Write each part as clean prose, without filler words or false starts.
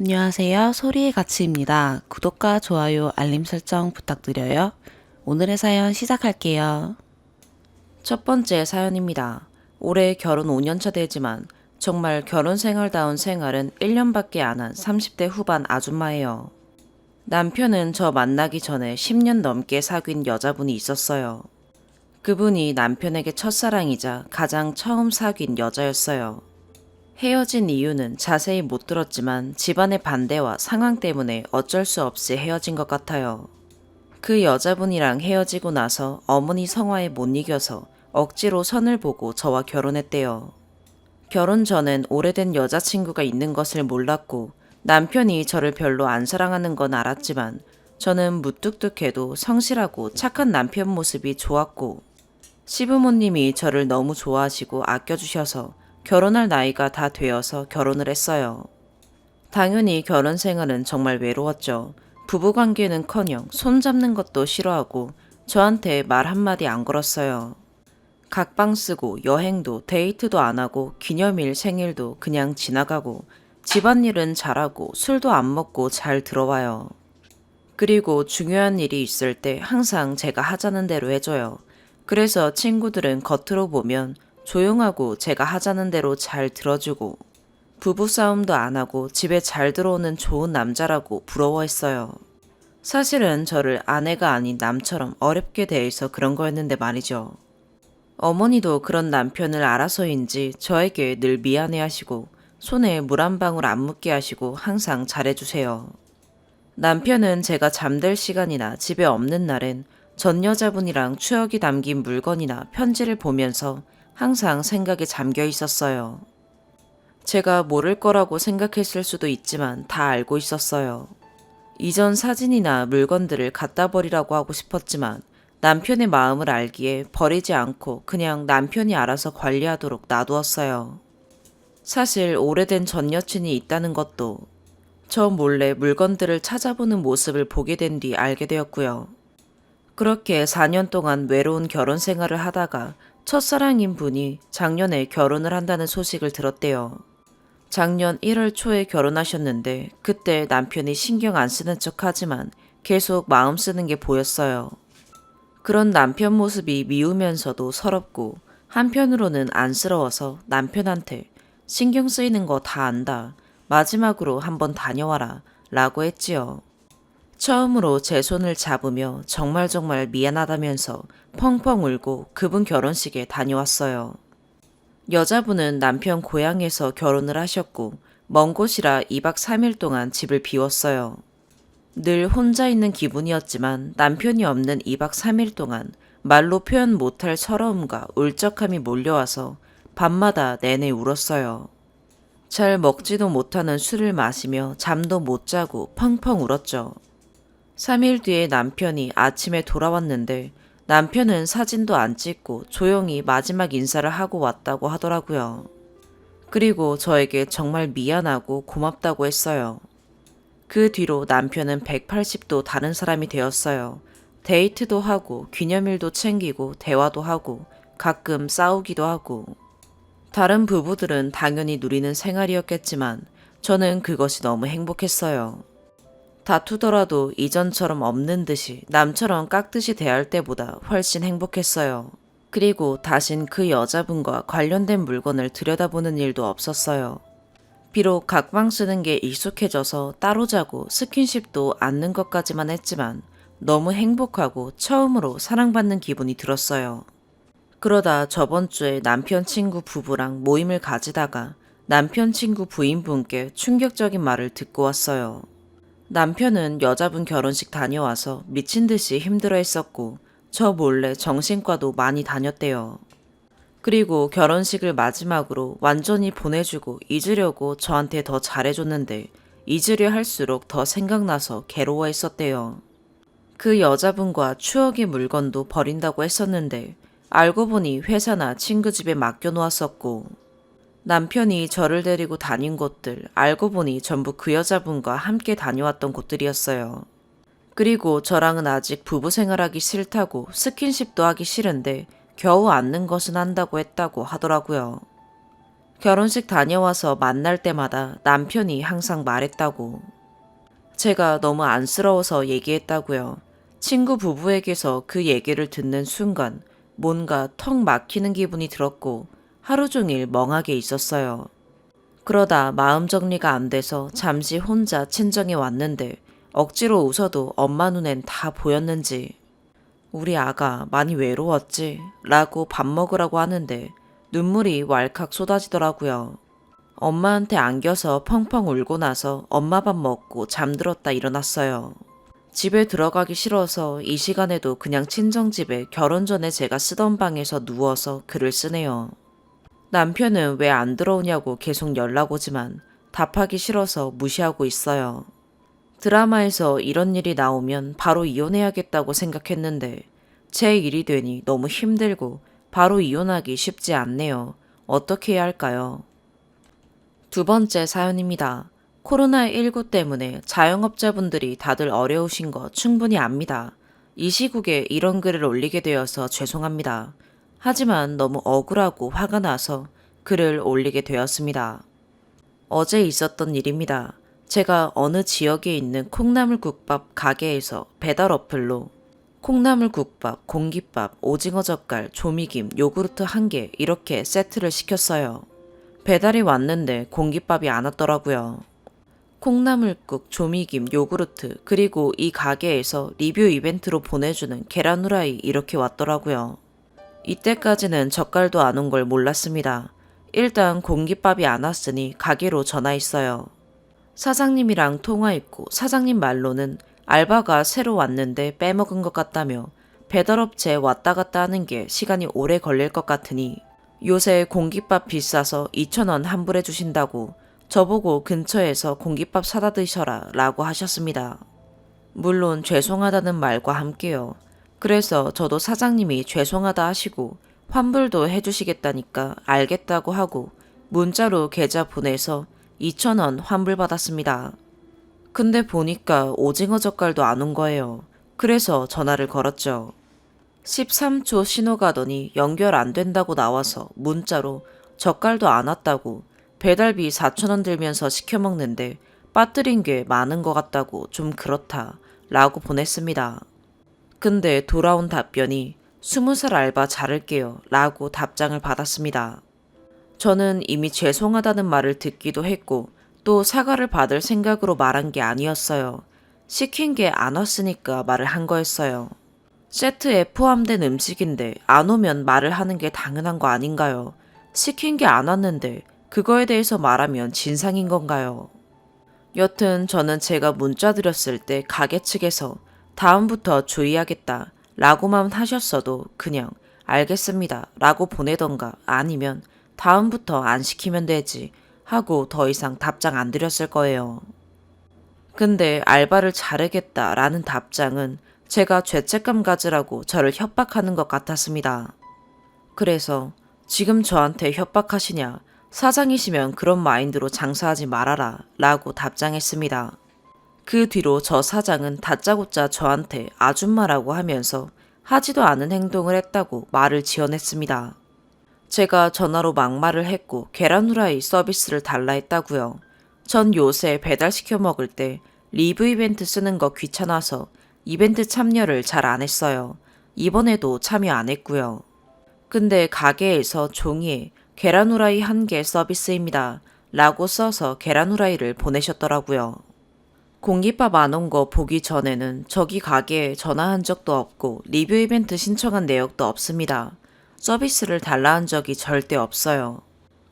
안녕하세요. 소리의 가치입니다. 구독과 좋아요, 알림 설정 부탁드려요. 오늘의 사연 시작할게요. 첫 번째 사연입니다. 올해 결혼 5년차 되지만 정말 결혼 생활다운 생활은 1년밖에 안 한 30대 후반 아줌마예요. 남편은 저 만나기 전에 10년 넘게 사귄 여자분이 있었어요. 그분이 남편에게 첫사랑이자 가장 처음 사귄 여자였어요. 헤어진 이유는 자세히 못 들었지만 집안의 반대와 상황 때문에 어쩔 수 없이 헤어진 것 같아요. 그 여자분이랑 헤어지고 나서 어머니 성화에 못 이겨서 억지로 선을 보고 저와 결혼했대요. 결혼 전엔 오래된 여자친구가 있는 것을 몰랐고 남편이 저를 별로 안 사랑하는 건 알았지만 저는 무뚝뚝해도 성실하고 착한 남편 모습이 좋았고 시부모님이 저를 너무 좋아하시고 아껴주셔서 결혼할 나이가 다 되어서 결혼을 했어요. 당연히 결혼 생활은 정말 외로웠죠. 부부관계는커녕 손잡는 것도 싫어하고 저한테 말 한마디 안 걸었어요. 각방 쓰고 여행도 데이트도 안 하고 기념일 생일도 그냥 지나가고 집안일은 잘하고 술도 안 먹고 잘 들어와요. 그리고 중요한 일이 있을 때 항상 제가 하자는 대로 해줘요. 그래서 친구들은 겉으로 보면 조용하고 제가 하자는 대로 잘 들어주고 부부싸움도 안 하고 집에 잘 들어오는 좋은 남자라고 부러워했어요. 사실은 저를 아내가 아닌 남처럼 어렵게 대해서 그런 거였는데 말이죠. 어머니도 그런 남편을 알아서인지 저에게 늘 미안해하시고 손에 물 한 방울 안 묻게 하시고 항상 잘해주세요. 남편은 제가 잠들 시간이나 집에 없는 날엔 전 여자분이랑 추억이 담긴 물건이나 편지를 보면서 항상 생각에 잠겨 있었어요. 제가 모를 거라고 생각했을 수도 있지만 다 알고 있었어요. 이전 사진이나 물건들을 갖다 버리라고 하고 싶었지만 남편의 마음을 알기에 버리지 않고 그냥 남편이 알아서 관리하도록 놔두었어요. 사실 오래된 전 여친이 있다는 것도 저 몰래 물건들을 찾아보는 모습을 보게 된 뒤 알게 되었고요. 그렇게 4년 동안 외로운 결혼 생활을 하다가 첫사랑인 분이 작년에 결혼을 한다는 소식을 들었대요. 작년 1월 초에 결혼하셨는데 그때 남편이 신경 안 쓰는 척 하지만 계속 마음 쓰는 게 보였어요. 그런 남편 모습이 미우면서도 서럽고 한편으로는 안쓰러워서 남편한테 신경 쓰이는 거 다 안다. 마지막으로 한번 다녀와라 라고 했지요. 처음으로 제 손을 잡으며 정말 미안하다면서 펑펑 울고 그분 결혼식에 다녀왔어요. 여자분은 남편 고향에서 결혼을 하셨고 먼 곳이라 2박 3일 동안 집을 비웠어요. 늘 혼자 있는 기분이었지만 남편이 없는 2박 3일 동안 말로 표현 못할 서러움과 울적함이 몰려와서 밤마다 내내 울었어요. 잘 먹지도 못하는 술을 마시며 잠도 못 자고 펑펑 울었죠. 3일 뒤에 남편이 아침에 돌아왔는데 남편은 사진도 안 찍고 조용히 마지막 인사를 하고 왔다고 하더라고요. 그리고 저에게 정말 미안하고 고맙다고 했어요. 그 뒤로 남편은 180도 다른 사람이 되었어요. 데이트도 하고 기념일도 챙기고 대화도 하고 가끔 싸우기도 하고 다른 부부들은 당연히 누리는 생활이었겠지만 저는 그것이 너무 행복했어요. 다투더라도 이전처럼 없는 듯이 남처럼 깍듯이 대할 때보다 훨씬 행복했어요. 그리고 다신 그 여자분과 관련된 물건을 들여다보는 일도 없었어요. 비록 각방 쓰는 게 익숙해져서 따로 자고 스킨십도 않는 것까지만 했지만 너무 행복하고 처음으로 사랑받는 기분이 들었어요. 그러다 저번 주에 남편 친구 부부랑 모임을 가지다가 남편 친구 부인분께 충격적인 말을 듣고 왔어요. 남편은 여자분 결혼식 다녀와서 미친 듯이 힘들어 했었고 저 몰래 정신과도 많이 다녔대요. 그리고 결혼식을 마지막으로 완전히 보내주고 잊으려고 저한테 더 잘해줬는데 잊으려 할수록 더 생각나서 괴로워했었대요. 그 여자분과 추억의 물건도 버린다고 했었는데 알고 보니 회사나 친구 집에 맡겨놓았었고 남편이 저를 데리고 다닌 곳들 알고 보니 전부 그 여자분과 함께 다녀왔던 곳들이었어요. 그리고 저랑은 아직 부부 생활하기 싫다고 스킨십도 하기 싫은데 겨우 앉는 것은 한다고 했다고 하더라고요. 결혼식 다녀와서 만날 때마다 남편이 항상 말했다고. 제가 너무 안쓰러워서 얘기했다고요. 친구 부부에게서 그 얘기를 듣는 순간 뭔가 턱 막히는 기분이 들었고 하루 종일 멍하게 있었어요. 그러다 마음 정리가 안 돼서 잠시 혼자 친정에 왔는데 억지로 웃어도 엄마 눈엔 다 보였는지 우리 아가 많이 외로웠지? 라고 밥 먹으라고 하는데 눈물이 왈칵 쏟아지더라고요. 엄마한테 안겨서 펑펑 울고 나서 엄마 밥 먹고 잠들었다 일어났어요. 집에 들어가기 싫어서 이 시간에도 그냥 친정집에 결혼 전에 제가 쓰던 방에서 누워서 글을 쓰네요. 남편은 왜 안 들어오냐고 계속 연락 오지만 답하기 싫어서 무시하고 있어요. 드라마에서 이런 일이 나오면 바로 이혼해야겠다고 생각했는데 제 일이 되니 너무 힘들고 바로 이혼하기 쉽지 않네요. 어떻게 해야 할까요? 두 번째 사연입니다. 코로나19 때문에 자영업자분들이 다들 어려우신 거 충분히 압니다. 이 시국에 이런 글을 올리게 되어서 죄송합니다. 하지만 너무 억울하고 화가 나서 글을 올리게 되었습니다. 어제 있었던 일입니다. 제가 어느 지역에 있는 콩나물국밥 가게에서 배달 어플로 콩나물국밥, 공깃밥, 오징어 젓갈, 조미김, 요구르트 1개 이렇게 세트를 시켰어요. 배달이 왔는데 공깃밥이 안 왔더라고요. 콩나물국, 조미김, 요구르트, 그리고 이 가게에서 리뷰 이벤트로 보내주는 계란 후라이 이렇게 왔더라고요. 이때까지는 젓갈도 안 온 걸 몰랐습니다. 일단 공깃밥이 안 왔으니 가게로 전화했어요. 사장님이랑 통화했고 사장님 말로는 알바가 새로 왔는데 빼먹은 것 같다며 배달업체 왔다 갔다 하는 게 시간이 오래 걸릴 것 같으니 요새 공깃밥 비싸서 2,000원 환불해 주신다고 저보고 근처에서 공깃밥 사다 드셔라 라고 하셨습니다. 물론 죄송하다는 말과 함께요. 그래서 저도 사장님이 죄송하다 하시고 환불도 해주시겠다니까 알겠다고 하고 문자로 계좌 보내서 2,000원 환불받았습니다. 근데 보니까 오징어 젓갈도 안 온 거예요. 그래서 전화를 걸었죠. 13초 신호 가더니 연결 안 된다고 나와서 문자로 젓갈도 안 왔다고 배달비 4,000원 들면서 시켜 먹는데 빠뜨린 게 많은 것 같다고 좀 그렇다 라고 보냈습니다. 근데 돌아온 답변이 20살 알바 자를게요 라고 답장을 받았습니다. 저는 이미 죄송하다는 말을 듣기도 했고 또 사과를 받을 생각으로 말한 게 아니었어요. 시킨 게 안 왔으니까 말을 한 거였어요. 세트에 포함된 음식인데 안 오면 말을 하는 게 당연한 거 아닌가요? 시킨 게 안 왔는데 그거에 대해서 말하면 진상인 건가요? 여튼 저는 제가 문자 드렸을 때 가게 측에서 다음부터 주의하겠다 라고만 하셨어도 그냥 알겠습니다 라고 보내던가 아니면 다음부터 안 시키면 되지 하고 더 이상 답장 안 드렸을 거예요. 근데 알바를 자르겠다 라는 답장은 제가 죄책감 가지라고 저를 협박하는 것 같았습니다. 그래서 지금 저한테 협박하시냐? 사장이시면 그런 마인드로 장사하지 말아라 라고 답장했습니다. 그 뒤로 저 사장은 다짜고짜 저한테 아줌마라고 하면서 하지도 않은 행동을 했다고 말을 지어냈습니다. 제가 전화로 막말을 했고 계란 후라이 서비스를 달라 했다고요. 전 요새 배달시켜 먹을 때 리뷰 이벤트 쓰는 거 귀찮아서 이벤트 참여를 잘 안 했어요. 이번에도 참여 안 했고요. 근데 가게에서 종이에 계란 후라이 1개 서비스입니다 라고 써서 계란 후라이를 보내셨더라고요. 공깃밥 안 온 거 보기 전에는 저기 가게에 전화한 적도 없고 리뷰 이벤트 신청한 내역도 없습니다. 서비스를 달라 한 적이 절대 없어요.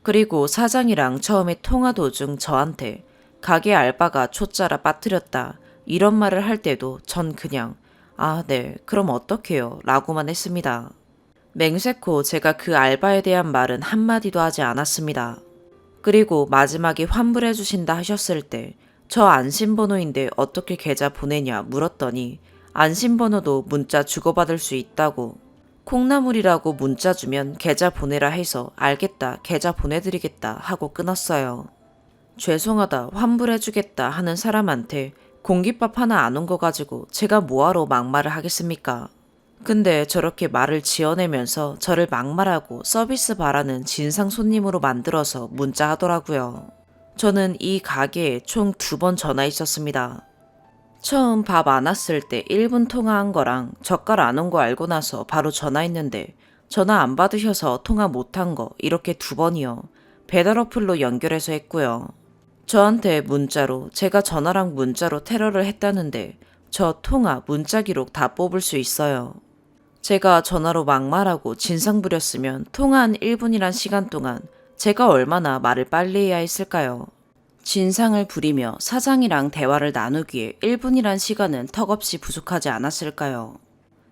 그리고 사장이랑 처음에 통화 도중 저한테 가게 알바가 초짜라 빠뜨렸다 이런 말을 할 때도 전 그냥 아, 네, 그럼 어떡해요 라고만 했습니다. 맹세코 제가 그 알바에 대한 말은 한마디도 하지 않았습니다. 그리고 마지막에 환불해 주신다 하셨을 때 저 안심번호인데 어떻게 계좌 보내냐 물었더니 안심번호도 문자 주고받을 수 있다고 콩나물이라고 문자 주면 계좌 보내라 해서 알겠다 계좌 보내드리겠다 하고 끊었어요. 죄송하다 환불해주겠다 하는 사람한테 공깃밥 하나 안 온 거 가지고 제가 뭐하러 막말을 하겠습니까? 근데 저렇게 말을 지어내면서 저를 막말하고 서비스 바라는 진상 손님으로 만들어서 문자하더라고요. 저는 이 가게에 총 2번 전화했었습니다. 처음 밥 안 왔을 때 1분 통화한 거랑 젓갈 안 온 거 알고 나서 바로 전화했는데 전화 안 받으셔서 통화 못한 거 이렇게 2번이요. 배달 어플로 연결해서 했고요. 저한테 문자로 제가 전화랑 문자로 테러를 했다는데 저 통화 문자 기록 다 뽑을 수 있어요. 제가 전화로 막말하고 진상 부렸으면 통화한 1분이란 시간 동안 제가 얼마나 말을 빨리 해야 했을까요? 진상을 부리며 사장이랑 대화를 나누기에 1분이란 시간은 턱없이 부족하지 않았을까요?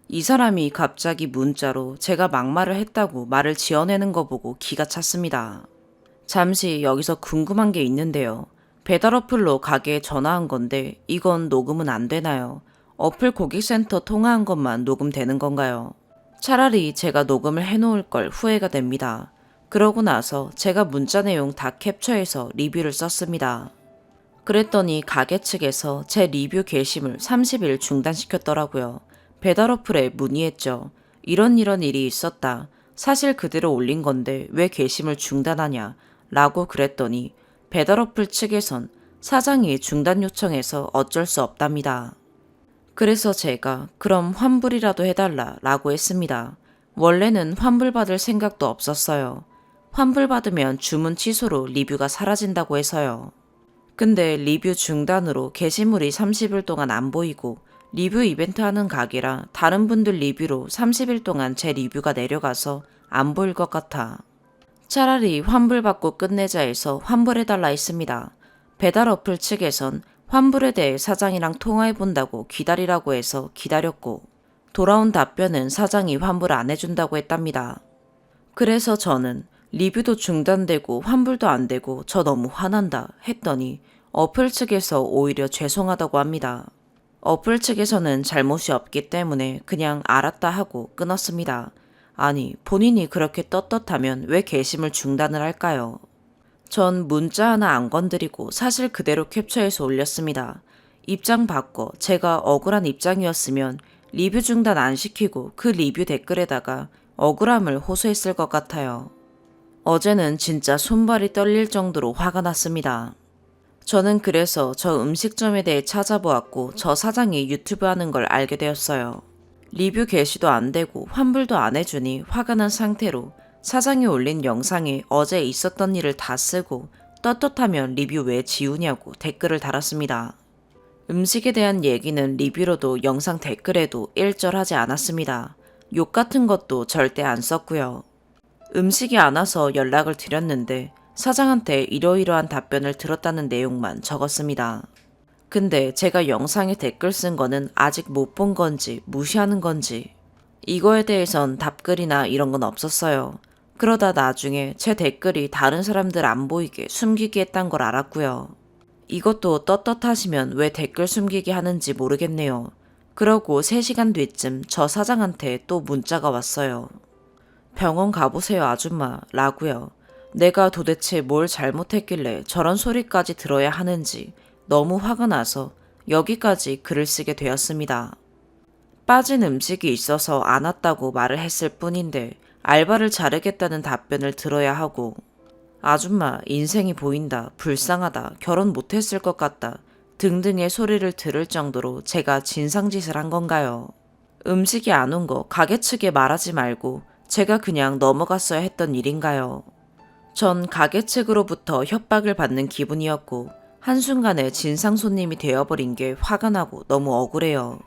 이 사람이 갑자기 문자로 제가 막말을 했다고 말을 지어내는 거 보고 기가 찼습니다. 잠시 여기서 궁금한 게 있는데요. 배달 어플로 가게에 전화한 건데 이건 녹음은 안 되나요? 어플 고객센터 통화한 것만 녹음되는 건가요? 차라리 제가 녹음을 해놓을 걸 후회가 됩니다. 그러고 나서 제가 문자 내용 다 캡처해서 리뷰를 썼습니다. 그랬더니 가게 측에서 제 리뷰 게시물 30일 중단시켰더라고요. 배달 어플에 문의했죠. 이런 일이 있었다. 사실 그대로 올린 건데 왜 게시물 중단하냐? 라고 그랬더니 배달 어플 측에선 사장이 중단 요청해서 어쩔 수 없답니다. 그래서 제가 그럼 환불이라도 해달라 라고 했습니다. 원래는 환불받을 생각도 없었어요. 환불받으면 주문 취소로 리뷰가 사라진다고 해서요. 근데 리뷰 중단으로 게시물이 30일 동안 안 보이고 리뷰 이벤트 하는 가게라 다른 분들 리뷰로 30일 동안 제 리뷰가 내려가서 안 보일 것 같아. 차라리 환불받고 끝내자 해서 환불해달라 했습니다. 배달 어플 측에선 환불에 대해 사장이랑 통화해본다고 기다리라고 해서 기다렸고 돌아온 답변은 사장이 환불 안 해준다고 했답니다. 그래서 저는 리뷰도 중단되고 환불도 안 되고 저 너무 화난다 했더니 어플 측에서 오히려 죄송하다고 합니다. 어플 측에서는 잘못이 없기 때문에 그냥 알았다 하고 끊었습니다. 아니, 본인이 그렇게 떳떳하면 왜 게시물 중단을 할까요? 전 문자 하나 안 건드리고 사실 그대로 캡처해서 올렸습니다. 입장 바꿔 제가 억울한 입장이었으면 리뷰 중단 안 시키고 그 리뷰 댓글에다가 억울함을 호소했을 것 같아요. 어제는 진짜 손발이 떨릴 정도로 화가 났습니다. 저는 그래서 저 음식점에 대해 찾아보았고 저 사장이 유튜브 하는 걸 알게 되었어요. 리뷰 게시도 안 되고 환불도 안 해주니 화가 난 상태로 사장이 올린 영상에 어제 있었던 일을 다 쓰고 떳떳하면 리뷰 왜 지우냐고 댓글을 달았습니다. 음식에 대한 얘기는 리뷰로도 영상 댓글에도 일절하지 않았습니다. 욕 같은 것도 절대 안 썼고요. 음식이 안 와서 연락을 드렸는데 사장한테 이러이러한 답변을 들었다는 내용만 적었습니다. 근데 제가 영상에 댓글 쓴 거는 아직 못 본 건지 무시하는 건지 이거에 대해선 답글이나 이런 건 없었어요. 그러다 나중에 제 댓글이 다른 사람들 안 보이게 숨기기 했단 걸 알았고요. 이것도 떳떳하시면 왜 댓글 숨기기 하는지 모르겠네요. 그러고 3시간 뒤쯤 저 사장한테 또 문자가 왔어요. 병원 가보세요 아줌마 라고요. 내가 도대체 뭘 잘못했길래 저런 소리까지 들어야 하는지 너무 화가 나서 여기까지 글을 쓰게 되었습니다. 빠진 음식이 있어서 안 왔다고 말을 했을 뿐인데 알바를 자르겠다는 답변을 들어야 하고 아줌마 인생이 보인다, 불쌍하다, 결혼 못했을 것 같다 등등의 소리를 들을 정도로 제가 진상짓을 한 건가요? 음식이 안 온 거 가게 측에 말하지 말고 제가 그냥 넘어갔어야 했던 일인가요? 전 가게 측으로부터 협박을 받는 기분이었고 한순간에 진상 손님이 되어버린 게 화가 나고 너무 억울해요.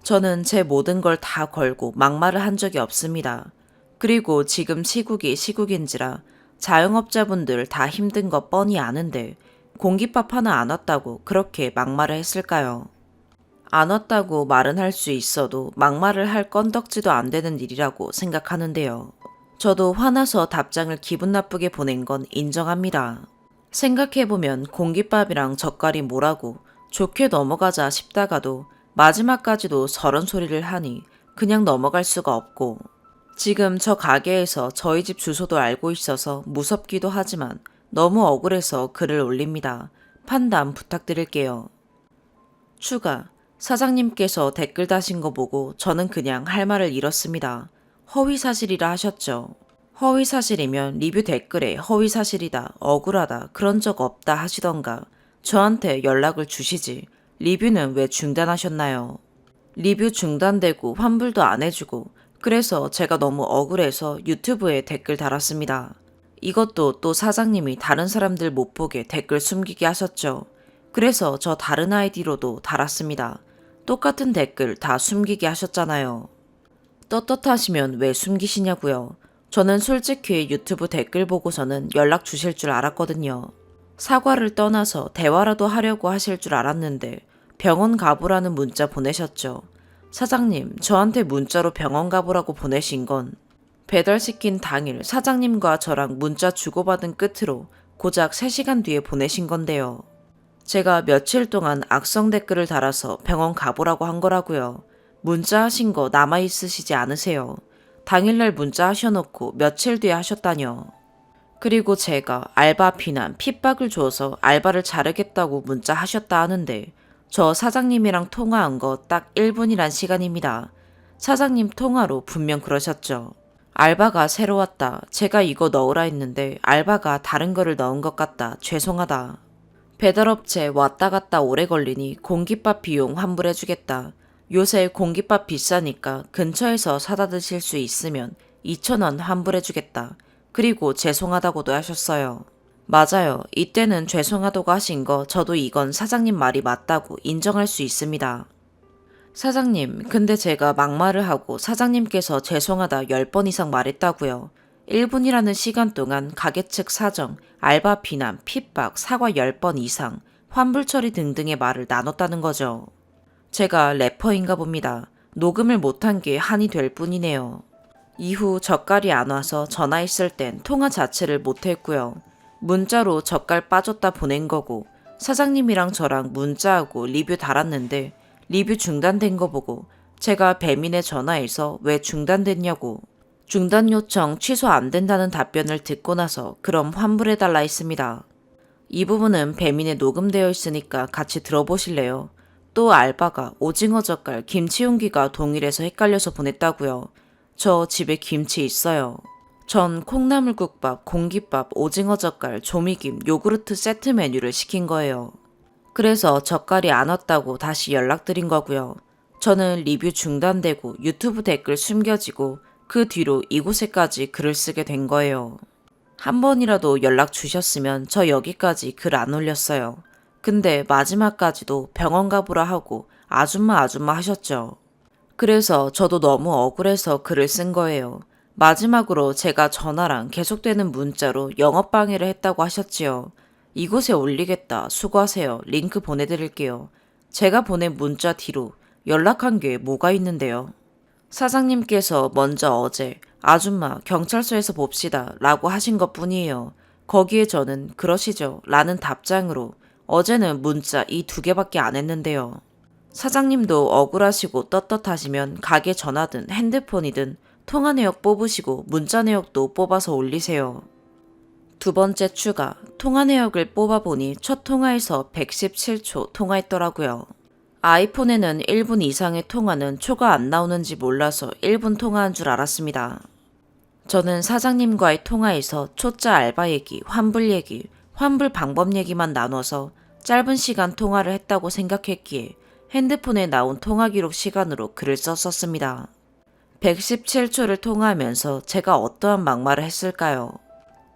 저는 제 모든 걸 다 걸고 막말을 한 적이 없습니다. 그리고 지금 시국이 시국인지라 자영업자분들 다 힘든 거 뻔히 아는데 공깃밥 하나 안 왔다고 그렇게 막말을 했을까요? 안 왔다고 말은 할 수 있어도 막말을 할 건덕지도 안 되는 일이라고 생각하는데요. 저도 화나서 답장을 기분 나쁘게 보낸 건 인정합니다. 생각해보면 공깃밥이랑 젓갈이 뭐라고 좋게 넘어가자 싶다가도 마지막까지도 저런 소리를 하니 그냥 넘어갈 수가 없고 지금 저 가게에서 저희 집 주소도 알고 있어서 무섭기도 하지만 너무 억울해서 글을 올립니다. 판단 부탁드릴게요. 추가. 사장님께서 댓글 다신 거 보고 저는 그냥 할 말을 잃었습니다. 허위사실이라 하셨죠. 허위사실이면 리뷰 댓글에 허위사실이다, 억울하다, 그런 적 없다 하시던가 저한테 연락을 주시지. 리뷰는 왜 중단하셨나요? 리뷰 중단되고 환불도 안 해주고 그래서 제가 너무 억울해서 유튜브에 댓글 달았습니다. 이것도 또 사장님이 다른 사람들 못 보게 댓글 숨기게 하셨죠. 그래서 저 다른 아이디로도 달았습니다. 똑같은 댓글 다 숨기게 하셨잖아요. 떳떳하시면 왜 숨기시냐고요. 저는 솔직히 유튜브 댓글 보고서는 연락 주실 줄 알았거든요. 사과를 떠나서 대화라도 하려고 하실 줄 알았는데 병원 가보라는 문자 보내셨죠. 사장님, 저한테 문자로 병원 가보라고 보내신 건 배달시킨 당일 사장님과 저랑 문자 주고받은 끝으로 고작 3시간 뒤에 보내신 건데요. 제가 며칠 동안 악성 댓글을 달아서 병원 가보라고 한 거라고요. 문자 하신 거 남아있으시지 않으세요? 당일날 문자 하셔놓고 며칠 뒤에 하셨다뇨. 그리고 제가 알바 비난, 핍박을 줘서 알바를 자르겠다고 문자 하셨다 하는데 저 사장님이랑 통화한 거 딱 1분이란 시간입니다. 사장님 통화로 분명 그러셨죠. 알바가 새로 왔다. 제가 이거 넣으라 했는데 알바가 다른 거를 넣은 것 같다. 죄송하다. 배달업체 왔다 갔다 오래 걸리니 공깃밥 비용 환불해주겠다. 요새 공깃밥 비싸니까 근처에서 사다 드실 수 있으면 2,000원 환불해주겠다. 그리고 죄송하다고도 하셨어요. 맞아요. 이때는 죄송하다고 하신 거 저도 이건 사장님 말이 맞다고 인정할 수 있습니다. 사장님, 근데 제가 막말을 하고 사장님께서 죄송하다 10번 이상 말했다고요. 1분이라는 시간 동안 가게 측 사정, 알바 비난, 핍박, 사과 10번 이상, 환불 처리 등등의 말을 나눴다는 거죠. 제가 래퍼인가 봅니다. 녹음을 못한 게 한이 될 뿐이네요. 이후 젓갈이 안 와서 전화했을 땐 통화 자체를 못했고요. 문자로 젓갈 빠졌다 보낸 거고 사장님이랑 저랑 문자하고 리뷰 달았는데 리뷰 중단된 거 보고 제가 배민에 전화해서 왜 중단됐냐고 중단 요청 취소 안 된다는 답변을 듣고 나서 그럼 환불해달라 했습니다. 이 부분은 배민에 녹음되어 있으니까 같이 들어보실래요? 또 알바가 오징어 젓갈, 김치 용기가 동일해서 헷갈려서 보냈다고요. 저 집에 김치 있어요. 전 콩나물국밥, 공깃밥, 오징어 젓갈, 조미김, 요구르트 세트 메뉴를 시킨 거예요. 그래서 젓갈이 안 왔다고 다시 연락드린 거고요. 저는 리뷰 중단되고 유튜브 댓글 숨겨지고 그 뒤로 이곳에까지 글을 쓰게 된 거예요. 한 번이라도 연락 주셨으면 저 여기까지 글 안 올렸어요. 근데 마지막까지도 병원 가보라 하고 아줌마 하셨죠. 그래서 저도 너무 억울해서 글을 쓴 거예요. 마지막으로 제가 전화랑 계속되는 문자로 영업방해를 했다고 하셨지요. 이곳에 올리겠다. 수고하세요. 링크 보내드릴게요. 제가 보낸 문자 뒤로 연락한 게 뭐가 있는데요. 사장님께서 먼저 어제 아줌마 경찰서에서 봅시다 라고 하신 것 뿐이에요. 거기에 저는 그러시죠 라는 답장으로 어제는 문자 이 2개밖에 안 했는데요. 사장님도 억울하시고 떳떳하시면 가게 전화든 핸드폰이든 통화 내역 뽑으시고 문자 내역도 뽑아서 올리세요. 2번째 추가, 통화 내역을 뽑아보니 첫 통화에서 117초 통화했더라고요. 아이폰에는 1분 이상의 통화는 초가 안 나오는지 몰라서 1분 통화한 줄 알았습니다. 저는 사장님과의 통화에서 초짜 알바 얘기, 환불 얘기, 환불 방법 얘기만 나눠서 짧은 시간 통화를 했다고 생각했기에 핸드폰에 나온 통화 기록 시간으로 글을 썼었습니다. 117초를 통화하면서 제가 어떠한 막말을 했을까요?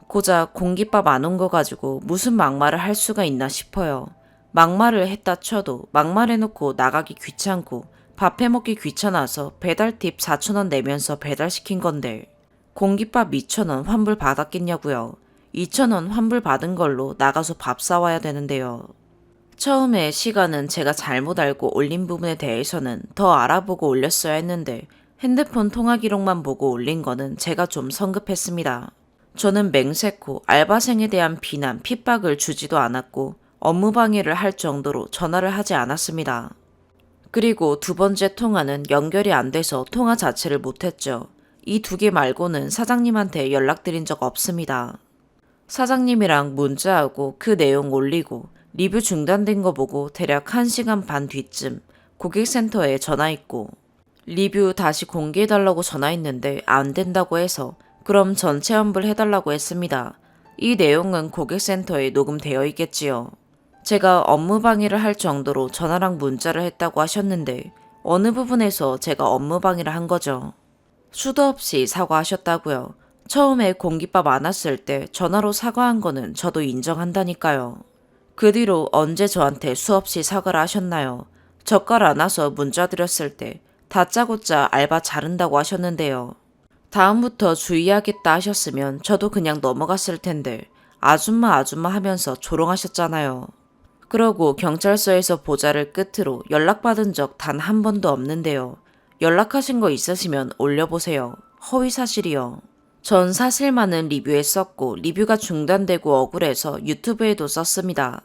고작 공깃밥 안 온 거 가지고 무슨 막말을 할 수가 있나 싶어요. 막말을 했다 쳐도 막말해놓고 나가기 귀찮고 밥 해먹기 귀찮아서 배달팁 4,000원 내면서 배달시킨 건데 공깃밥 2,000원 환불 받았겠냐고요. 2,000원 환불 받은 걸로 나가서 밥 사와야 되는데요. 처음에 시간은 제가 잘못 알고 올린 부분에 대해서는 더 알아보고 올렸어야 했는데 핸드폰 통화 기록만 보고 올린 거는 제가 좀 성급했습니다. 저는 맹세코 알바생에 대한 비난, 핍박을 주지도 않았고 업무 방해를 할 정도로 전화를 하지 않았습니다. 그리고 2번째 통화는 연결이 안 돼서 통화 자체를 못했죠. 이 2개 말고는 사장님한테 연락드린 적 없습니다. 사장님이랑 문자하고 그 내용 올리고 리뷰 중단된 거 보고 대략 1시간 반 뒤쯤 고객센터에 전화했고 리뷰 다시 공개해달라고 전화했는데 안 된다고 해서 그럼 전체 환불해달라고 했습니다. 이 내용은 고객센터에 녹음되어 있겠지요. 제가 업무 방해를 할 정도로 전화랑 문자를 했다고 하셨는데 어느 부분에서 제가 업무 방해를 한 거죠. 수도 없이 사과하셨다고요. 처음에 공깃밥 안 왔을 때 전화로 사과한 거는 저도 인정한다니까요. 그 뒤로 언제 저한테 수없이 사과를 하셨나요? 젓갈 안 와서 문자 드렸을 때 다짜고짜 알바 자른다고 하셨는데요. 다음부터 주의하겠다 하셨으면 저도 그냥 넘어갔을 텐데 아줌마 하면서 조롱하셨잖아요. 그러고 경찰서에서 보자를 끝으로 연락받은 적 단 한 번도 없는데요. 연락하신 거 있으시면 올려보세요. 허위사실이요. 전 사실만은 리뷰에 썼고 리뷰가 중단되고 억울해서 유튜브에도 썼습니다.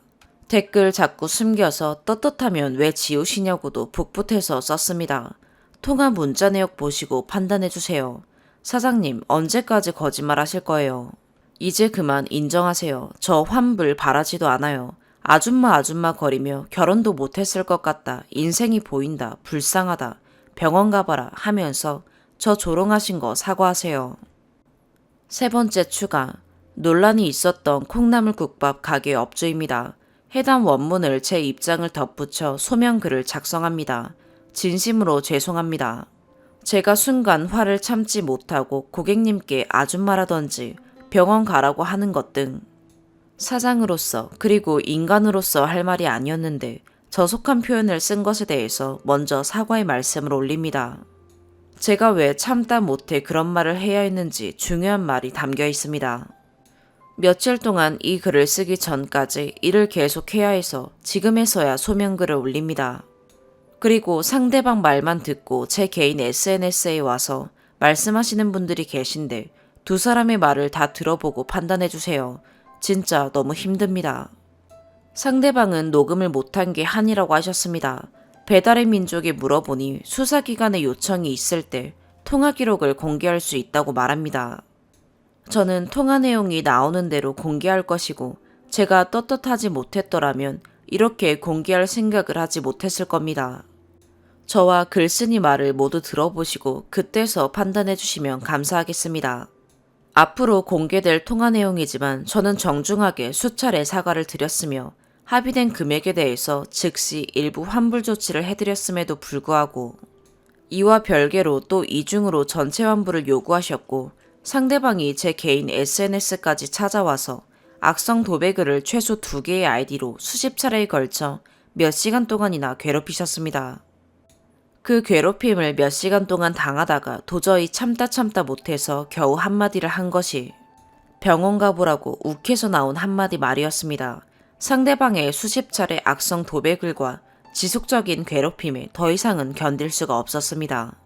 댓글 자꾸 숨겨서 떳떳하면 왜 지우시냐고도 북붙해서 썼습니다. 통화 문자 내역 보시고 판단해주세요. 사장님, 언제까지 거짓말 하실 거예요? 이제 그만 인정하세요. 저 환불 바라지도 않아요. 아줌마 거리며 결혼도 못했을 것 같다. 인생이 보인다. 불쌍하다. 병원 가봐라 하면서 저 조롱하신 거 사과하세요. 세 번째 추가. 논란이 있었던 콩나물국밥 가게 업주입니다. 해당 원문을 제 입장을 덧붙여 소명글을 작성합니다. 진심으로 죄송합니다. 제가 순간 화를 참지 못하고 고객님께 아줌마라든지 병원 가라고 하는 것 등 사장으로서 그리고 인간으로서 할 말이 아니었는데 저속한 표현을 쓴 것에 대해서 먼저 사과의 말씀을 올립니다. 제가 왜 참다 못해 그런 말을 해야 했는지 중요한 말이 담겨 있습니다. 며칠 동안 이 글을 쓰기 전까지 일을 계속해야 해서 지금에서야 소명글을 올립니다. 그리고 상대방 말만 듣고 제 개인 SNS에 와서 말씀하시는 분들이 계신데 두 사람의 말을 다 들어보고 판단해주세요. 진짜 너무 힘듭니다. 상대방은 녹음을 못한 게 한이라고 하셨습니다. 배달의 민족에 물어보니 수사기관의 요청이 있을 때 통화 기록을 공개할 수 있다고 말합니다. 저는 통화 내용이 나오는 대로 공개할 것이고 제가 떳떳하지 못했더라면 이렇게 공개할 생각을 하지 못했을 겁니다. 저와 글쓴이 말을 모두 들어보시고 그때서 판단해 주시면 감사하겠습니다. 앞으로 공개될 통화 내용이지만 저는 정중하게 수차례 사과를 드렸으며 합의된 금액에 대해서 즉시 일부 환불 조치를 해드렸음에도 불구하고 이와 별개로 또 이중으로 전체 환불을 요구하셨고 상대방이 제 개인 SNS까지 찾아와서 악성 도배글을 최소 2개의 아이디로 수십 차례에 걸쳐 몇 시간 동안이나 괴롭히셨습니다. 그 괴롭힘을 몇 시간 동안 당하다가 도저히 참다 못해서 겨우 한마디를 한 것이 병원 가보라고 욱해서 나온 한마디 말이었습니다. 상대방의 수십 차례 악성 도배글과 지속적인 괴롭힘에 더 이상은 견딜 수가 없었습니다.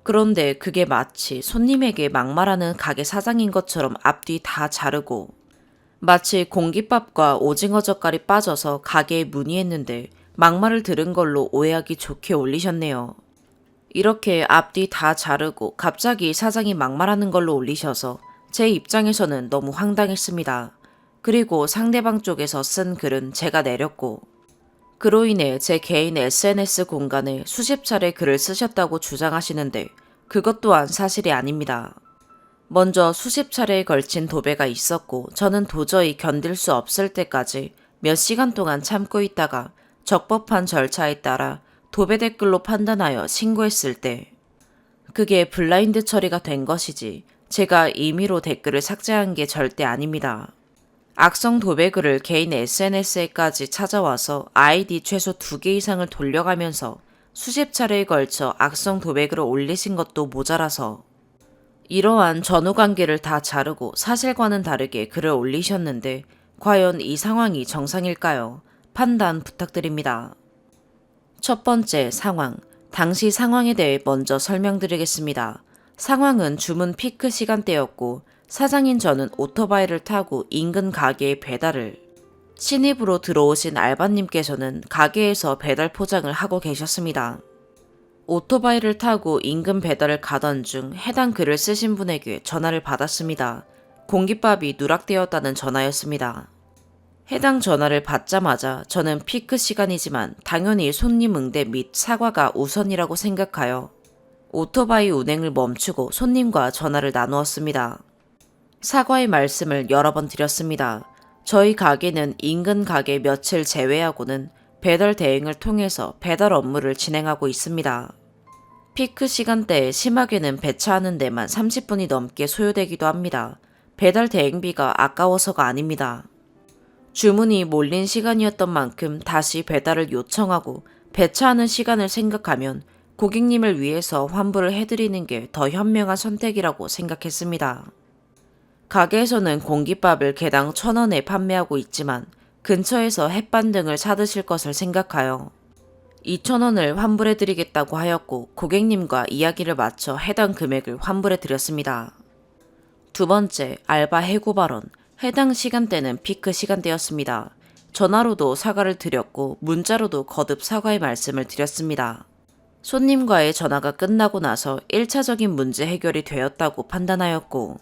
그런데 그게 마치 손님에게 막말하는 가게 사장인 것처럼 앞뒤 다 자르고 마치 공깃밥과 오징어 젓갈이 빠져서 가게에 문의했는데 막말을 들은 걸로 오해하기 좋게 올리셨네요. 이렇게 앞뒤 다 자르고 갑자기 사장이 막말하는 걸로 올리셔서 제 입장에서는 너무 황당했습니다. 그리고 상대방 쪽에서 쓴 글은 제가 내렸고 그로 인해 제 개인 SNS 공간에 수십 차례 글을 쓰셨다고 주장하시는데 그것 또한 사실이 아닙니다. 먼저 수십 차례에 걸친 도배가 있었고 저는 도저히 견딜 수 없을 때까지 몇 시간 동안 참고 있다가 적법한 절차에 따라 도배 댓글로 판단하여 신고했을 때 그게 블라인드 처리가 된 것이지 제가 임의로 댓글을 삭제한 게 절대 아닙니다. 악성 도배글을 개인 SNS에까지 찾아와서 아이디 최소 2개 이상을 돌려가면서 수십 차례에 걸쳐 악성 도배글을 올리신 것도 모자라서 이러한 전후관계를 다 자르고 사실과는 다르게 글을 올리셨는데 과연 이 상황이 정상일까요? 판단 부탁드립니다. 첫 번째 상황. 당시 상황에 대해 먼저 설명드리겠습니다. 상황은 주문 피크 시간대였고 사장인 저는 오토바이를 타고 인근 가게에 배달을 신입으로 들어오신 알바님께서는 가게에서 배달 포장을 하고 계셨습니다. 오토바이를 타고 인근 배달을 가던 중 해당 글을 쓰신 분에게 전화를 받았습니다. 공깃밥이 누락되었다는 전화였습니다. 해당 전화를 받자마자 저는 피크 시간이지만 당연히 손님 응대 및 사과가 우선이라고 생각하여 오토바이 운행을 멈추고 손님과 전화를 나누었습니다. 사과의 말씀을 여러 번 드렸습니다. 저희 가게는 인근 가게 며칠 제외하고는 배달 대행을 통해서 배달 업무를 진행하고 있습니다. 피크 시간대에 심하게는 배차하는 데만 30분이 넘게 소요되기도 합니다. 배달 대행비가 아까워서가 아닙니다. 주문이 몰린 시간이었던 만큼 다시 배달을 요청하고 배차하는 시간을 생각하면 고객님을 위해서 환불을 해드리는 게 더 현명한 선택이라고 생각했습니다. 가게에서는 공깃밥을 개당 1,000원에 판매하고 있지만 근처에서 햇반 등을 사드실 것을 생각하여 2,000원을 환불해드리겠다고 하였고 고객님과 이야기를 마쳐 해당 금액을 환불해드렸습니다. 두 번째, 알바 해고 발언. 해당 시간대는 피크 시간대였습니다. 전화로도 사과를 드렸고 문자로도 거듭 사과의 말씀을 드렸습니다. 손님과의 전화가 끝나고 나서 1차적인 문제 해결이 되었다고 판단하였고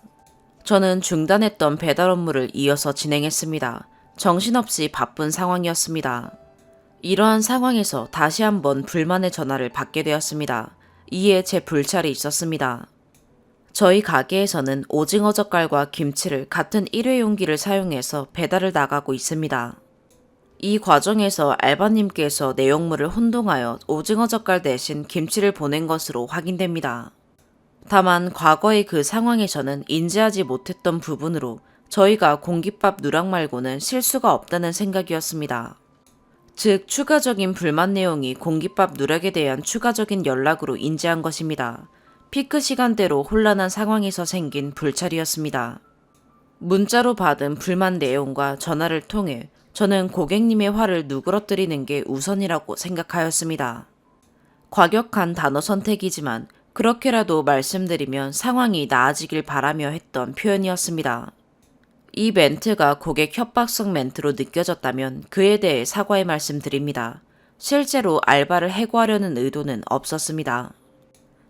저는 중단했던 배달 업무를 이어서 진행했습니다. 정신없이 바쁜 상황이었습니다. 이러한 상황에서 다시 한번 불만의 전화를 받게 되었습니다. 이에 제 불찰이 있었습니다. 저희 가게에서는 오징어 젓갈과 김치를 같은 일회용기를 사용해서 배달을 나가고 있습니다. 이 과정에서 알바님께서 내용물을 혼동하여 오징어 젓갈 대신 김치를 보낸 것으로 확인됩니다. 다만 과거의 그 상황에서는 인지하지 못했던 부분으로 저희가 공깃밥 누락 말고는 실수가 없다는 생각이었습니다. 즉 추가적인 불만 내용이 공깃밥 누락에 대한 추가적인 연락으로 인지한 것입니다. 피크 시간대로 혼란한 상황에서 생긴 불찰이었습니다. 문자로 받은 불만 내용과 전화를 통해 저는 고객님의 화를 누그러뜨리는 게 우선이라고 생각하였습니다. 과격한 단어 선택이지만 그렇게라도 말씀드리면 상황이 나아지길 바라며 했던 표현이었습니다. 이 멘트가 고객 협박성 멘트로 느껴졌다면 그에 대해 사과의 말씀드립니다. 실제로 알바를 해고하려는 의도는 없었습니다.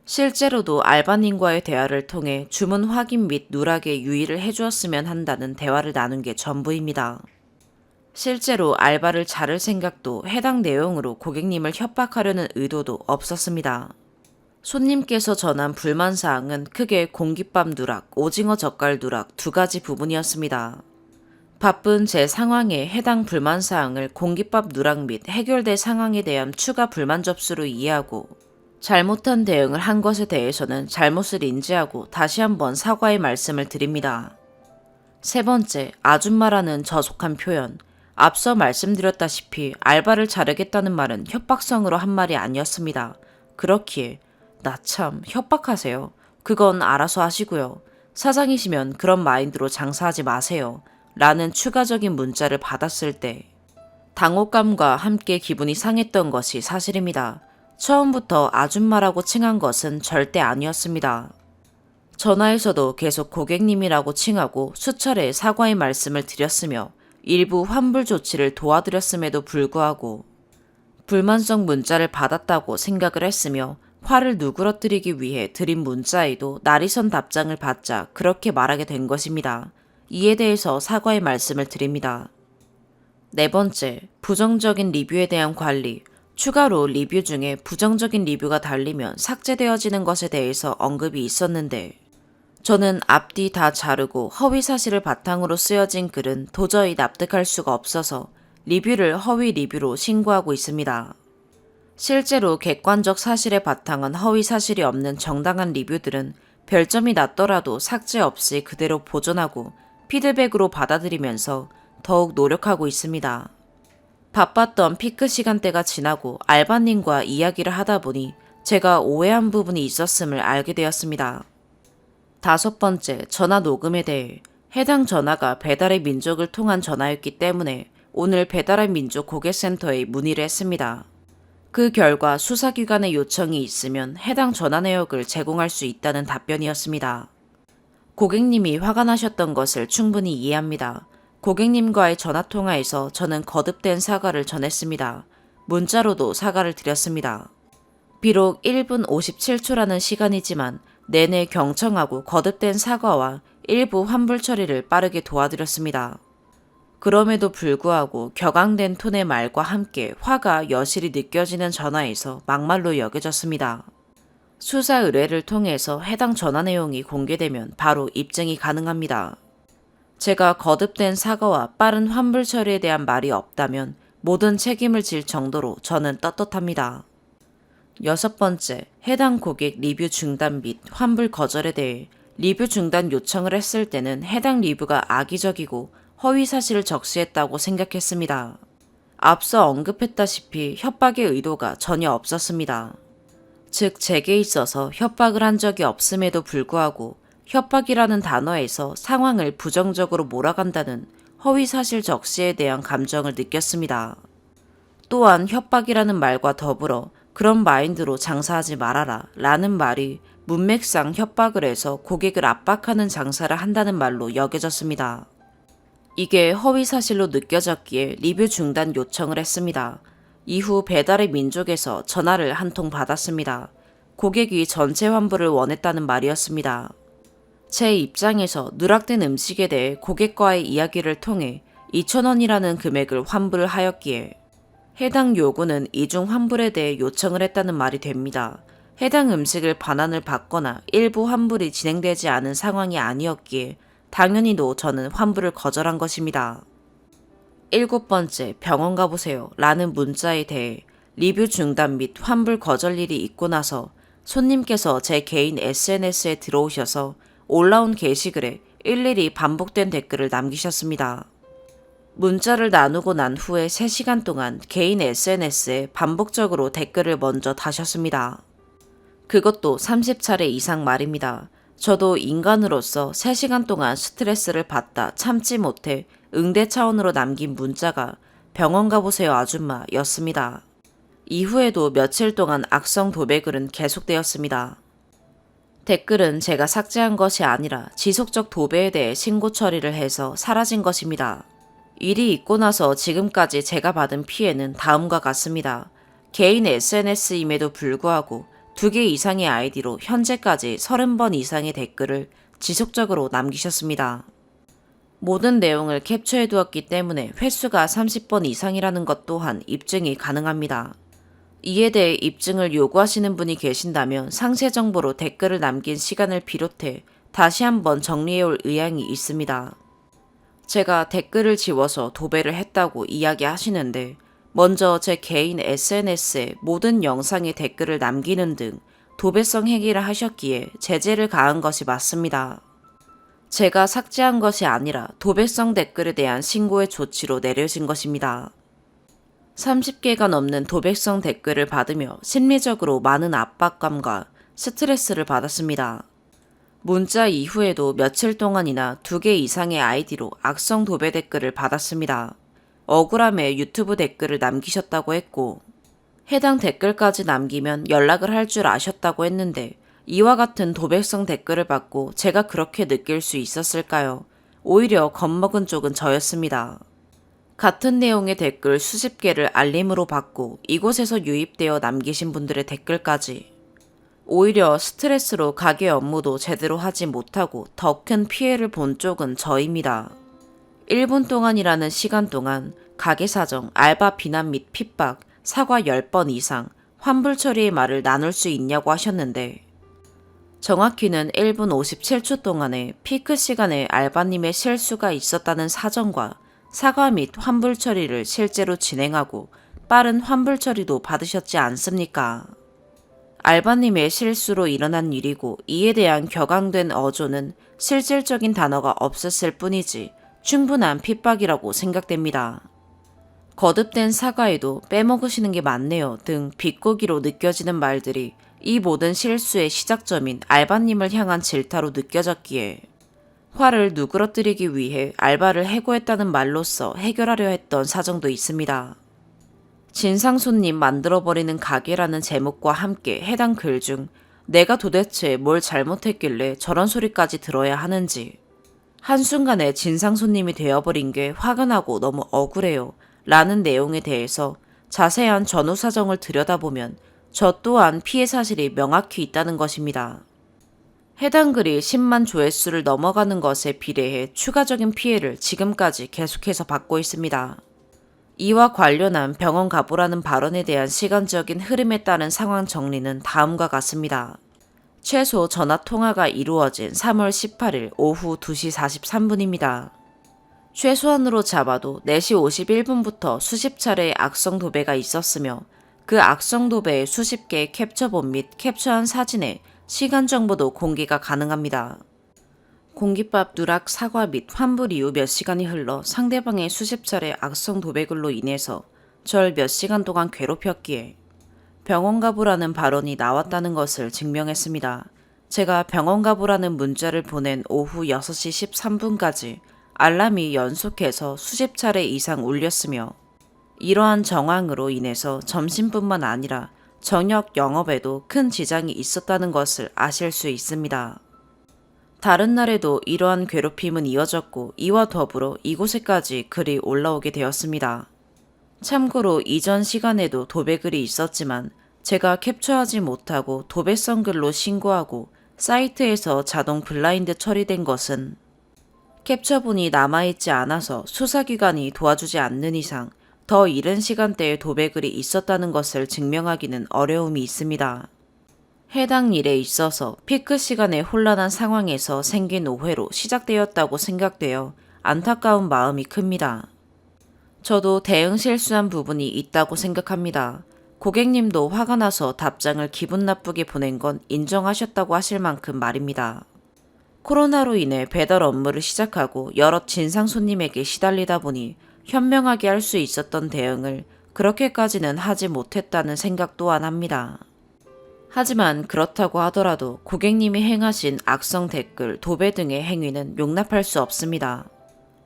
실제로도 알바님과의 대화를 통해 주문 확인 및 누락에 유의를 해주었으면 한다는 대화를 나눈 게 전부입니다. 실제로 알바를 자를 생각도 해당 내용으로 고객님을 협박하려는 의도도 없었습니다. 손님께서 전한 불만사항은 크게 공깃밥 누락, 오징어 젓갈 누락 두 가지 부분이었습니다. 바쁜 제 상황에 해당 불만사항을 공깃밥 누락 및 해결될 상황에 대한 추가 불만 접수로 이해하고 잘못한 대응을 한 것에 대해서는 잘못을 인지하고 다시 한번 사과의 말씀을 드립니다. 세 번째, 아줌마라는 저속한 표현. 앞서 말씀드렸다시피 알바를 자르겠다는 말은 협박성으로 한 말이 아니었습니다. 그렇기에 나 참 협박하세요. 그건 알아서 하시고요. 사장이시면 그런 마인드로 장사하지 마세요. 라는 추가적인 문자를 받았을 때 당혹감과 함께 기분이 상했던 것이 사실입니다. 처음부터 아줌마라고 칭한 것은 절대 아니었습니다. 전화에서도 계속 고객님이라고 칭하고 수차례 사과의 말씀을 드렸으며 일부 환불 조치를 도와드렸음에도 불구하고 불만성 문자를 받았다고 생각을 했으며 화를 누그러뜨리기 위해 드린 문자에도 날이선 답장을 받자 그렇게 말하게 된 것입니다. 이에 대해서 사과의 말씀을 드립니다. 네 번째, 부정적인 리뷰에 대한 관리. 추가로 리뷰 중에 부정적인 리뷰가 달리면 삭제되어지는 것에 대해서 언급이 있었는데 저는 앞뒤 다 자르고 허위 사실을 바탕으로 쓰여진 글은 도저히 납득할 수가 없어서 리뷰를 허위 리뷰로 신고하고 있습니다. 실제로 객관적 사실의 바탕은 허위 사실이 없는 정당한 리뷰들은 별점이 낮더라도 삭제 없이 그대로 보존하고 피드백으로 받아들이면서 더욱 노력하고 있습니다. 바빴던 피크 시간대가 지나고 알바님과 이야기를 하다 보니 제가 오해한 부분이 있었음을 알게 되었습니다. 다섯 번째, 전화 녹음에 대해 해당 전화가 배달의 민족을 통한 전화였기 때문에 오늘 배달의 민족 고객센터에 문의를 했습니다. 그 결과 수사기관의 요청이 있으면 해당 전화 내역을 제공할 수 있다는 답변이었습니다. 고객님이 화가 나셨던 것을 충분히 이해합니다. 고객님과의 전화통화에서 저는 거듭된 사과를 전했습니다. 문자로도 사과를 드렸습니다. 비록 1분 57초라는 시간이지만 내내 경청하고 거듭된 사과와 일부 환불 처리를 빠르게 도와드렸습니다. 그럼에도 불구하고 격앙된 톤의 말과 함께 화가 여실히 느껴지는 전화에서 막말로 여겨졌습니다. 수사 의뢰를 통해서 해당 전화 내용이 공개되면 바로 입증이 가능합니다. 제가 거듭된 사과와 빠른 환불 처리에 대한 말이 없다면 모든 책임을 질 정도로 저는 떳떳합니다. 6번째, 해당 고객 리뷰 중단 및 환불 거절에 대해 리뷰 중단 요청을 했을 때는 해당 리뷰가 악의적이고 허위 사실을 적시했다고 생각했습니다. 앞서 언급했다시피 협박의 의도가 전혀 없었습니다. 즉, 제게 있어서 협박을 한 적이 없음에도 불구하고 협박이라는 단어에서 상황을 부정적으로 몰아간다는 허위 사실 적시에 대한 감정을 느꼈습니다. 또한 협박이라는 말과 더불어 그런 마인드로 장사하지 말아라 라는 말이 문맥상 협박을 해서 고객을 압박하는 장사를 한다는 말로 여겨졌습니다. 이게 허위 사실로 느껴졌기에 리뷰 중단 요청을 했습니다. 이후 배달의 민족에서 전화를 한 통 받았습니다. 고객이 전체 환불을 원했다는 말이었습니다. 제 입장에서 누락된 음식에 대해 고객과의 이야기를 통해 2,000원이라는 금액을 환불하였기에 해당 요구는 이중 환불에 대해 요청을 했다는 말이 됩니다. 해당 음식을 반환을 받거나 일부 환불이 진행되지 않은 상황이 아니었기에 당연히도 저는 환불을 거절한 것입니다. 7번째, 병원 가보세요 라는 문자에 대해 리뷰 중단 및 환불 거절일이 있고 나서 손님께서 제 개인 SNS에 들어오셔서 올라온 게시글에 일일이 반복된 댓글을 남기셨습니다. 문자를 나누고 난 후에 3시간 동안 개인 SNS에 반복적으로 댓글을 먼저 다셨습니다. 그것도 30차례 이상 말입니다. 저도 인간으로서 3시간 동안 스트레스를 받다 참지 못해 응대 차원으로 남긴 문자가 병원 가보세요 아줌마 였습니다. 이후에도 며칠 동안 악성 도배글은 계속되었습니다. 댓글은 제가 삭제한 것이 아니라 지속적 도배에 대해 신고 처리를 해서 사라진 것입니다. 일이 있고 나서 지금까지 제가 받은 피해는 다음과 같습니다. 개인 SNS임에도 불구하고 2개 이상의 아이디로 현재까지 30번 이상의 댓글을 지속적으로 남기셨습니다. 모든 내용을 캡처해 두었기 때문에 횟수가 30번 이상이라는 것 또한 입증이 가능합니다. 이에 대해 입증을 요구하시는 분이 계신다면 상세 정보로 댓글을 남긴 시간을 비롯해 다시 한번 정리해 올 의향이 있습니다. 제가 댓글을 지워서 도배를 했다고 이야기하시는데 먼저 제 개인 SNS에 모든 영상에 댓글을 남기는 등 도배성 행위를 하셨기에 제재를 가한 것이 맞습니다. 제가 삭제한 것이 아니라 도배성 댓글에 대한 신고의 조치로 내려진 것입니다. 30개가 넘는 도배성 댓글을 받으며 심리적으로 많은 압박감과 스트레스를 받았습니다. 문자 이후에도 며칠 동안이나 2개 이상의 아이디로 악성 도배 댓글을 받았습니다. 억울함에 유튜브 댓글을 남기셨다고 했고 해당 댓글까지 남기면 연락을 할 줄 아셨다고 했는데 이와 같은 도배성 댓글을 받고 제가 그렇게 느낄 수 있었을까요? 오히려 겁먹은 쪽은 저였습니다. 같은 내용의 댓글 수십 개를 알림으로 받고 이곳에서 유입되어 남기신 분들의 댓글까지 오히려 스트레스로 가게 업무도 제대로 하지 못하고 더 큰 피해를 본 쪽은 저입니다. 1분 동안이라는 시간 동안 가게 사정, 알바 비난 및 핍박, 사과 10번 이상, 환불 처리의 말을 나눌 수 있냐고 하셨는데 정확히는 1분 57초 동안에 피크 시간에 알바님의 실수가 있었다는 사정과 사과 및 환불 처리를 실제로 진행하고 빠른 환불 처리도 받으셨지 않습니까? 알바님의 실수로 일어난 일이고 이에 대한 격앙된 어조는 실질적인 단어가 없었을 뿐이지 충분한 핍박이라고 생각됩니다. 거듭된 사과에도 빼먹으시는 게 많네요 등 비꼬기로 느껴지는 말들이 이 모든 실수의 시작점인 알바님을 향한 질타로 느껴졌기에 화를 누그러뜨리기 위해 알바를 해고했다는 말로써 해결하려 했던 사정도 있습니다. 진상 손님 만들어버리는 가게라는 제목과 함께 해당 글 중 내가 도대체 뭘 잘못했길래 저런 소리까지 들어야 하는지 한순간에 진상 손님이 되어버린 게 화가 나고 너무 억울해요 라는 내용에 대해서 자세한 전후 사정을 들여다보면 저 또한 피해 사실이 명확히 있다는 것입니다. 해당 글이 10만 조회수를 넘어가는 것에 비례해 추가적인 피해를 지금까지 계속해서 받고 있습니다. 이와 관련한 병원 가보라는 발언에 대한 시간적인 흐름에 따른 상황 정리는 다음과 같습니다. 최소 전화통화가 이루어진 3월 18일 오후 2시 43분입니다. 최소한으로 잡아도 4시 51분부터 수십 차례의 악성 도배가 있었으며 그 악성 도배의 수십 개의 캡처본 및 캡처한 사진에 시간 정보도 공개가 가능합니다. 공깃밥 누락 사과 및 환불 이후 몇 시간이 흘러 상대방의 수십 차례 악성 도배글로 인해서 절 몇 시간 동안 괴롭혔기에 병원 가보라는 발언이 나왔다는 것을 증명했습니다. 제가 병원 가보라는 문자를 보낸 오후 6시 13분까지 알람이 연속해서 수십 차례 이상 울렸으며 이러한 정황으로 인해서 점심뿐만 아니라 저녁 영업에도 큰 지장이 있었다는 것을 아실 수 있습니다. 다른 날에도 이러한 괴롭힘은 이어졌고 이와 더불어 이곳에까지 글이 올라오게 되었습니다. 참고로 이전 시간에도 도배글이 있었지만 제가 캡처하지 못하고 도배성 글로 신고하고 사이트에서 자동 블라인드 처리된 것은 캡처본이 남아있지 않아서 수사기관이 도와주지 않는 이상 더 이른 시간대에 도배글이 있었다는 것을 증명하기는 어려움이 있습니다. 해당 일에 있어서 피크 시간의 혼란한 상황에서 생긴 오해로 시작되었다고 생각되어 안타까운 마음이 큽니다. 저도 대응 실수한 부분이 있다고 생각합니다. 고객님도 화가 나서 답장을 기분 나쁘게 보낸 건 인정하셨다고 하실 만큼 말입니다. 코로나로 인해 배달 업무를 시작하고 여러 진상 손님에게 시달리다 보니 현명하게 할 수 있었던 대응을 그렇게까지는 하지 못했다는 생각 또한 합니다. 하지만 그렇다고 하더라도 고객님이 행하신 악성 댓글, 도배 등의 행위는 용납할 수 없습니다.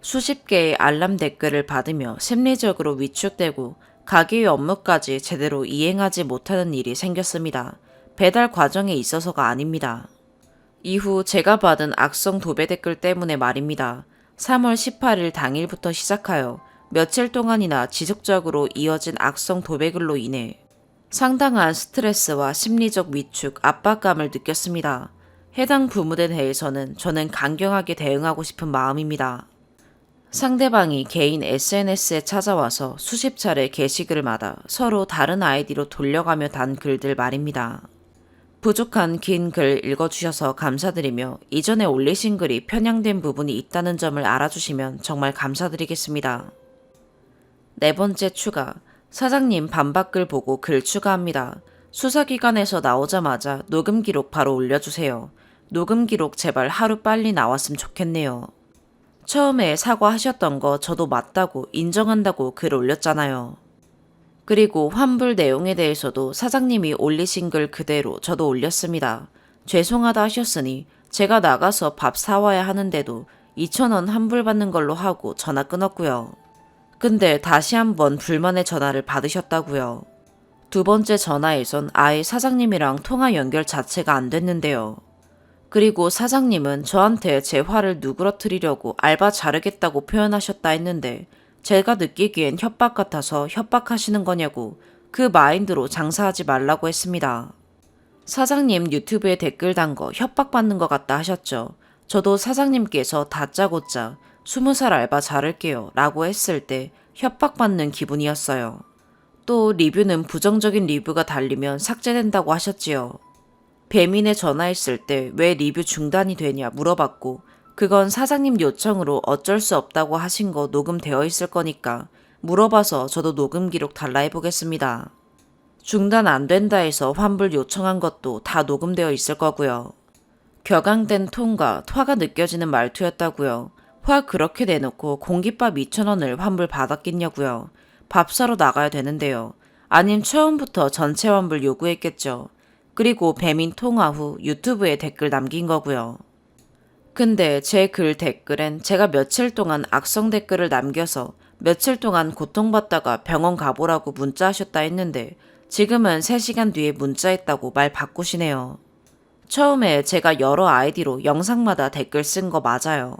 수십 개의 알람 댓글을 받으며 심리적으로 위축되고 가게의 업무까지 제대로 이행하지 못하는 일이 생겼습니다. 배달 과정에 있어서가 아닙니다. 이후 제가 받은 악성 도배 댓글 때문에 말입니다. 3월 18일 당일부터 시작하여 며칠 동안이나 지속적으로 이어진 악성 도배글로 인해 상당한 스트레스와 심리적 위축, 압박감을 느꼈습니다. 해당 부분에 대해서는 저는 강경하게 대응하고 싶은 마음입니다. 상대방이 개인 SNS에 찾아와서 수십 차례 게시글마다 서로 다른 아이디로 돌려가며 단 글들 말입니다. 부족한 긴 글 읽어주셔서 감사드리며 이전에 올리신 글이 편향된 부분이 있다는 점을 알아주시면 정말 감사드리겠습니다. 네 번째 추가. 사장님 반박글 보고 글 추가합니다. 수사기관에서 나오자마자 녹음 기록 바로 올려주세요. 녹음 기록 제발 하루 빨리 나왔으면 좋겠네요. 처음에 사과하셨던 거 저도 맞다고 인정한다고 글 올렸잖아요. 그리고 환불 내용에 대해서도 사장님이 올리신 글 그대로 저도 올렸습니다. 죄송하다 하셨으니 제가 나가서 밥 사와야 하는데도 2,000원 환불받는 걸로 하고 전화 끊었고요. 근데 다시 한번 불만의 전화를 받으셨다고요. 두 번째 전화에선 아예 사장님이랑 통화 연결 자체가 안 됐는데요. 그리고 사장님은 저한테 제 화를 누그러뜨리려고 알바 자르겠다고 표현하셨다 했는데 제가 느끼기엔 협박 같아서 협박하시는 거냐고 그 마인드로 장사하지 말라고 했습니다. 사장님 유튜브에 댓글 단 거 협박받는 것 같다 하셨죠. 저도 사장님께서 다짜고짜 20살 알바 자를게요 라고 했을 때 협박받는 기분이었어요. 또 리뷰는 부정적인 리뷰가 달리면 삭제된다고 하셨지요. 배민에 전화했을 때 왜 리뷰 중단이 되냐 물어봤고 그건 사장님 요청으로 어쩔 수 없다고 하신 거 녹음되어 있을 거니까 물어봐서 저도 녹음 기록 달라 해보겠습니다. 중단 안 된다 해서 환불 요청한 것도 다 녹음되어 있을 거고요. 격앙된 톤과 화가 느껴지는 말투였다고요. 화 그렇게 내놓고 공깃밥 2,000원을 환불 받았겠냐고요. 밥 사러 나가야 되는데요. 아님 처음부터 전체 환불 요구했겠죠. 그리고 배민 통화 후 유튜브에 댓글 남긴 거고요. 근데 제 글 댓글엔 제가 며칠 동안 악성 댓글을 남겨서 며칠 동안 고통받다가 병원 가보라고 문자하셨다 했는데 지금은 3시간 뒤에 문자했다고 말 바꾸시네요. 처음에 제가 여러 아이디로 영상마다 댓글 쓴 거 맞아요.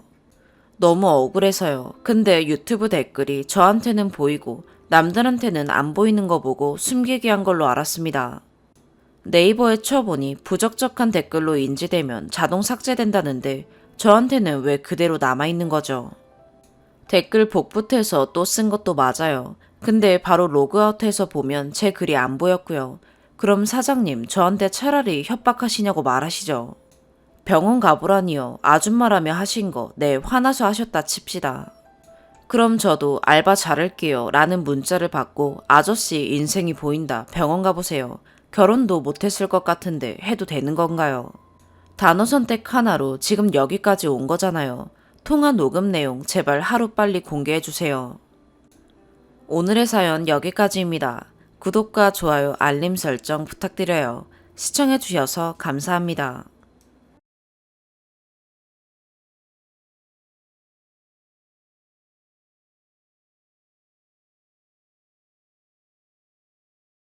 너무 억울해서요. 근데 유튜브 댓글이 저한테는 보이고 남들한테는 안 보이는 거 보고 숨기게 한 걸로 알았습니다. 네이버에 쳐보니 부적절한 댓글로 인지되면 자동 삭제된다는데 저한테는 왜 그대로 남아있는 거죠? 댓글 복붙해서 또 쓴 것도 맞아요. 근데 바로 로그아웃해서 보면 제 글이 안 보였고요. 그럼 사장님, 저한테 차라리 협박하시냐고 말하시죠. 병원 가보라니요. 아줌마라며 하신 거, 네, 화나서 하셨다 칩시다. 그럼 저도 알바 잘할게요 라는 문자를 받고 아저씨 인생이 보인다. 병원 가보세요. 결혼도 못했을 것 같은데 해도 되는 건가요? 단어 선택 하나로 지금 여기까지 온 거잖아요. 통화 녹음 내용 제발 하루빨리 공개해주세요. 오늘의 사연 여기까지입니다. 구독과 좋아요, 알림 설정 부탁드려요. 시청해주셔서 감사합니다.